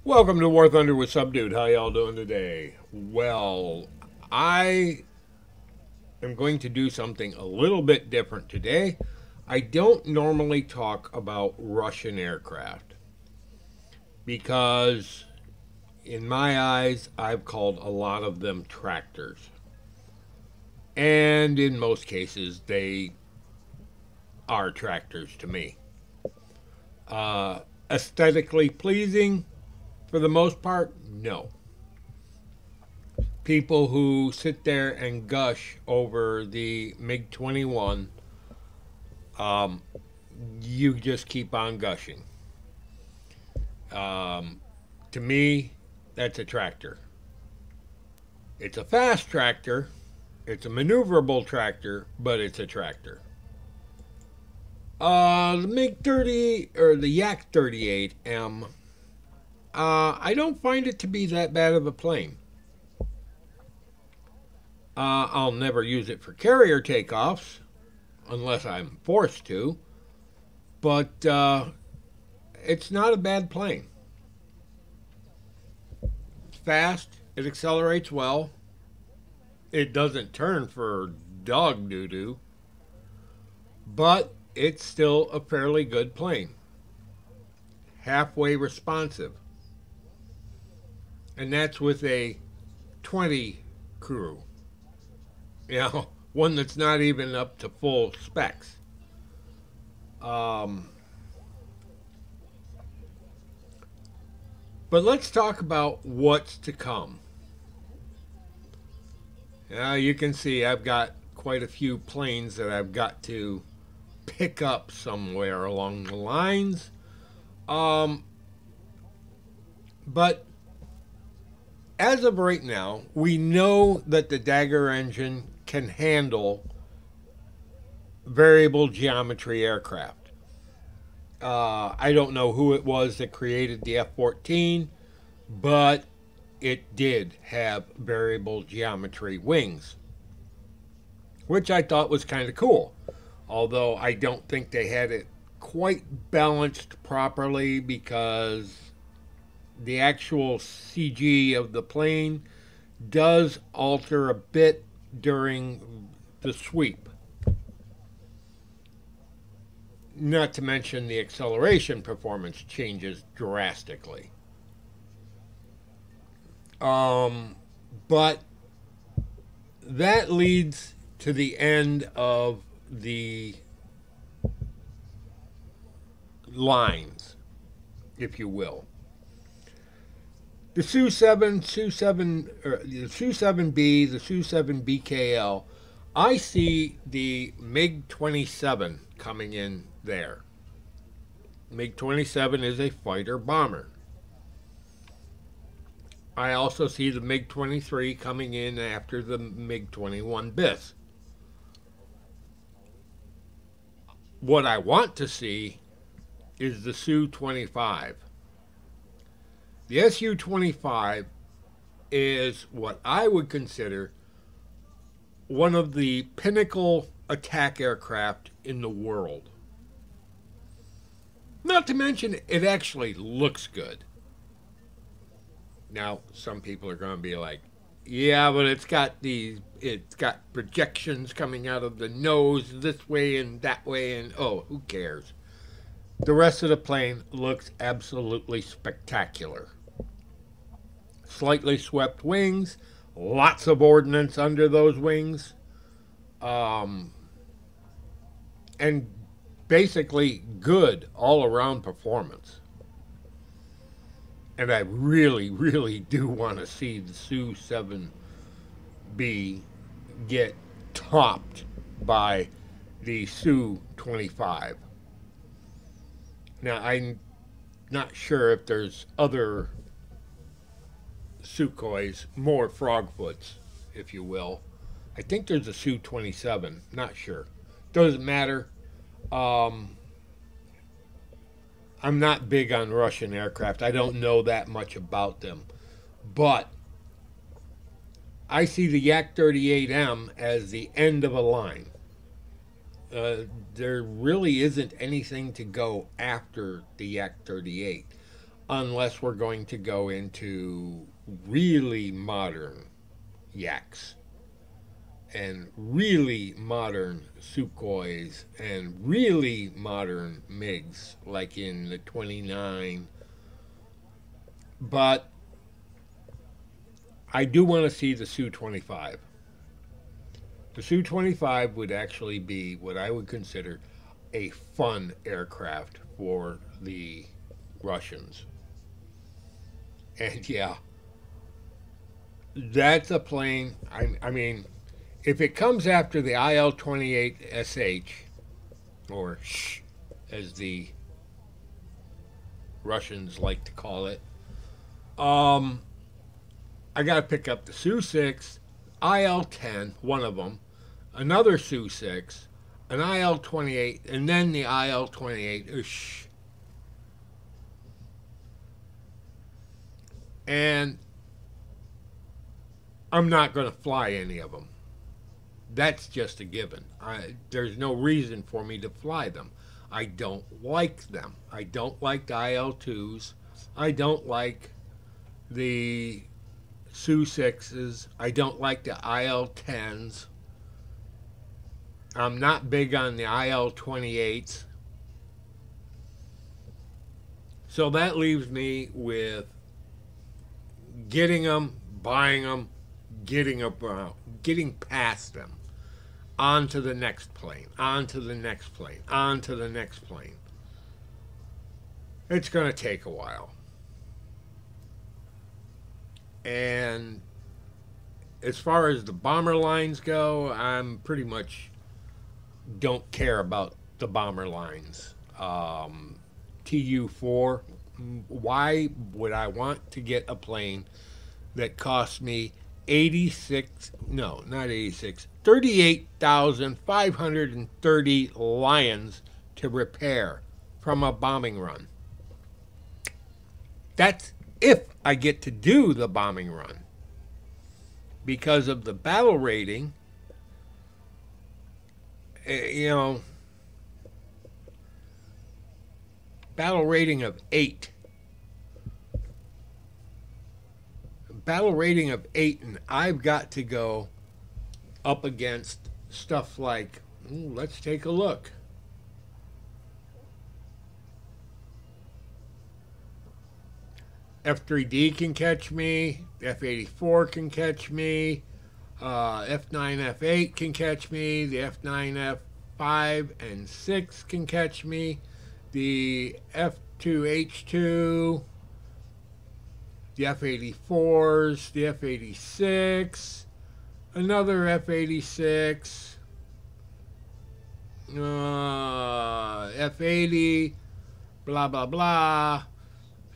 Welcome to War Thunder with Subdude. How y'all doing today? Well, I am going to do something a little bit different today. I don't normally talk about Russian aircraft because, in my eyes, I've called a lot of them tractors. And in most cases, they are tractors to me. Aesthetically pleasing, for the most part, no. People who sit there and gush over the MiG 21, um, you just keep on gushing. Um, to me, that's a tractor. It's a fast tractor, it's a maneuverable tractor, but it's a tractor. The MiG 30 or the Yak 38M, I don't find it to be that bad of a plane. I'll never use it for carrier takeoffs unless I'm forced to, but it's not a bad plane. It's fast, it accelerates well, it doesn't turn for dog doo doo, but it's still a fairly good plane. Halfway responsive. And that's with a 20 crew. One that's not even up to full specs. Um, but let's talk about what's to come. You can see I've got quite a few planes that I've got to pick up somewhere along the lines. Um, but as of right now, we know that the Dagger engine can handle variable geometry aircraft. I don't know who it was that created the F 14, but it did have variable geometry wings, which I thought was kind of cool. Although I don't think they had it quite balanced properly because the actual CG of the plane does alter a bit during the sweep. Not to mention the acceleration performance changes drastically. But that leads to the end of the lines, if you will. The Su-7, the Su-7B, the Su-7BKL, I see the MiG-27 coming in there. MiG-27 is a fighter bomber. I also see the MiG-23 coming in after the MiG-21 BIS. What I want to see is the Su-25. The Su-25 is what I would consider one of the pinnacle attack aircraft in the world. Not to mention, it actually looks good. Now, some people are going to be like, yeah, but it's got projections coming out of the nose this way and that way, and oh, who cares? The rest of the plane looks absolutely spectacular. Slightly swept wings, lots of ordnance under those wings, um, and basically good all around performance. And I really, really do want to see the Su 7B get topped by the Su 25. Now, I'm not sure if there's other Sukhois, more frogfoots, if you will. I think there's a Su 27, not sure. Doesn't matter. Um, I'm not big on Russian aircraft. I don't know that much about them. But I see the Yak 38M as the end of a line. There really isn't anything to go after the Yak 38. unless we're going to go into really modern yaks and really modern Sukhois and really modern MiGs, like in the 29. But I do want to see the Su-25. The Su-25 would actually be what I would consider a fun aircraft for the Russians. And yeah, that's a plane. I mean, if it comes after the IL-28SH, or SH, as the Russians like to call it, I got to pick up the Su-6, IL-10, one of them, another Su-6, an IL-28, and then the IL-28SH. And I'm not going to fly any of them. That's just a given. There's no reason for me to fly them. I don't like them. I don't like the IL-2s. I don't like the Su-6s. I don't like the IL-10s. I'm not big on the IL-28s. So that leaves me with getting them, buying them, getting past them, on to the next plane, on to the next plane, on to the next plane. It's going to take a while. And as far as the bomber lines go, I'm pretty much don't care about the bomber lines. Tu-4, why would I want to get a plane that costs me 38,530 Lions to repair from a bombing run? That's if I get to do the bombing run. Because of the battle rating, battle rating of 8. Battle rating of 8, and I've got to go up against stuff like, let's take a look. F3D can catch me, F-84 can catch me, F9, F8 can catch me, the F9, F5 and 6 can catch me, the F2H2, the F-84s, the F-86, another F-86, F-80, blah, blah, blah.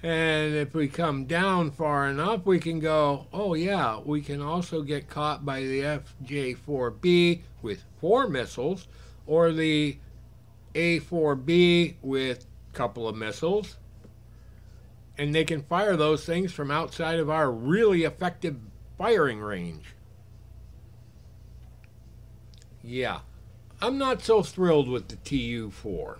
And if we come down far enough, we can go, oh yeah, we can also get caught by the FJ-4B with 4 missiles, or the A-4B with a couple of missiles. And they can fire those things from outside of our really effective firing range. Yeah, I'm not so thrilled with the Tu-4.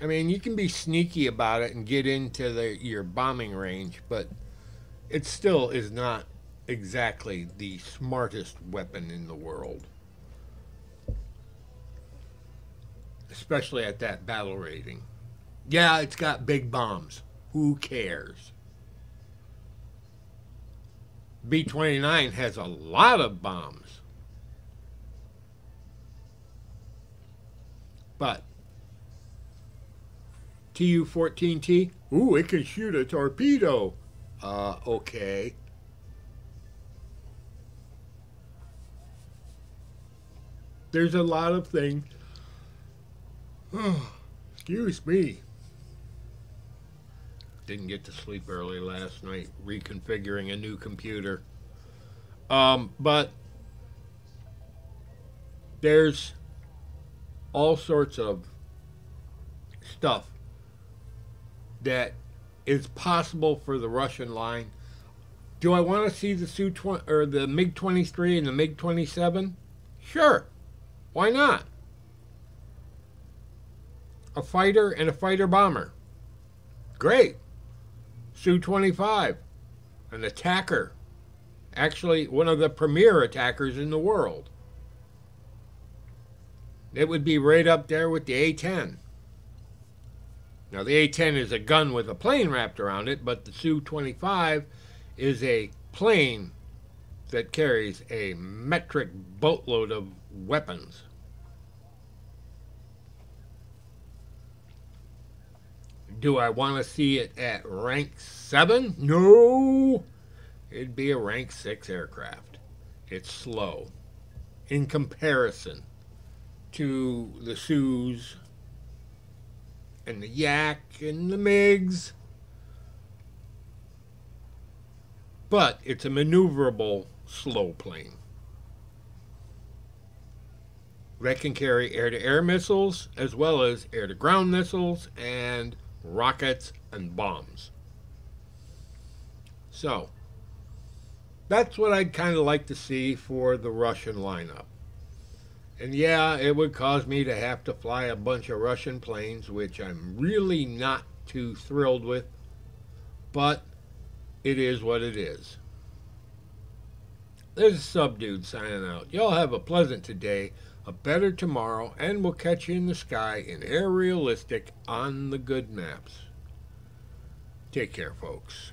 I mean, you can be sneaky about it and get into your bombing range, but it still is not exactly the smartest weapon in the world. Especially at that battle rating. Yeah, it's got big bombs. Who cares? B-29 has a lot of bombs. But Tu-14T, ooh, it can shoot a torpedo. Okay. There's a lot of things. Excuse me. Didn't get to sleep early last night, reconfiguring a new computer. But there's all sorts of stuff that is possible for the Russian line. Do I want to see the Su-20 or the MiG-23 and the MiG-27? Sure. Why not? a fighter and a fighter bomber. Great. Su-25, an attacker. Actually, one of the premier attackers in the world. It would be right up there with the A-10. Now, the A-10 is a gun with a plane wrapped around it, but the Su-25 is a plane that carries a metric boatload of weapons. Do I want to see it at rank 7? No! It'd be a rank 6 aircraft. It's slow in comparison to the Sus and the Yak and the MiGs. But it's a maneuverable slow plane that can carry air-to-air missiles as well as air-to-ground missiles and rockets and bombs. So that's what I'd kind of like to see for the Russian lineup. And yeah, it would cause me to have to fly a bunch of Russian planes, which I'm really not too thrilled with, but it is what it is. There's a Subdude signing out. Y'all have a pleasant today, a better tomorrow, and we'll catch you in the sky in Air Realistic on the good maps. Take care, folks.